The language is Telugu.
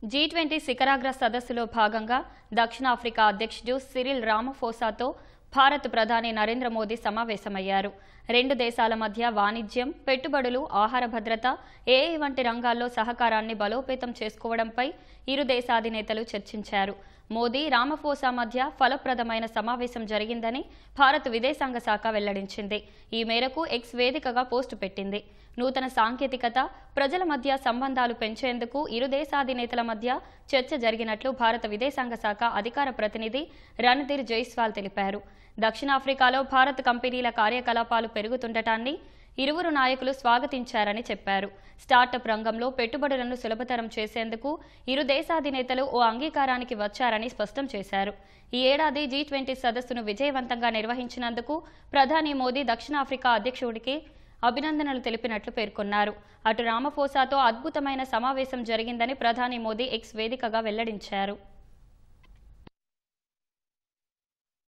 G20 శిఖరాగ్ర సదస్సులో భాగంగా దక్షిణాఫ్రికా అధ్యక్షుడు సిరిల్ రామఫోసాతో భారత్ ప్రధాని నరేంద్ర మోదీ సమావేశమయ్యారు. రెండు దేశాల మధ్య వాణిజ్యం, పెట్టుబడులు, ఆహార భద్రత, ఏఐ వంటి రంగాల్లో సహకారాన్ని బలోపేతం చేసుకోవడంపై ఇరు దేశాధినేతలు చర్చించారు. మోదీ, రామఫోసా మధ్య ఫలప్రదమైన సమావేశం జరిగిందని భారత్ విదేశాంగ శాఖ వెల్లడించింది. ఈ మేరకు ఎక్స్ వేదికగా పోస్టు పెట్టింది. నూతన సాంకేతికత, ప్రజల మధ్య సంబంధాలు పెంచేందుకు ఇరు దేశాధినేతల మధ్య చర్చ జరిగినట్లు భారత విదేశాంగ శాఖ అధికార ప్రతినిధి రణధీర్ జైస్వాల్ తెలిపారు. దక్షిణాఫ్రికాలో భారత కంపెనీల కార్యకలాపాలు పెరుగుతుండటాన్ని ఇరువురు నాయకులు స్వాగతించారని చెప్పారు. స్టార్టప్ రంగంలో పెట్టుబడులను సులభతరం చేసేందుకు ఇరు దేశాధినేతలు ఓ అంగీకారానికి వచ్చారని స్పష్టం చేశారు. ఈ ఏడాది G20 సదస్సును విజయవంతంగా నిర్వహించినందుకు ప్రధాని మోదీ దక్షిణాఫ్రికా అధ్యక్షుడికి అభినందనలు తెలిపినట్లు పేర్కొన్నారు. అటు రామఫోసాతో అద్భుతమైన సమావేశం జరిగిందని ప్రధాని మోదీ ఎక్స్ వేదికగా వెల్లడించారు.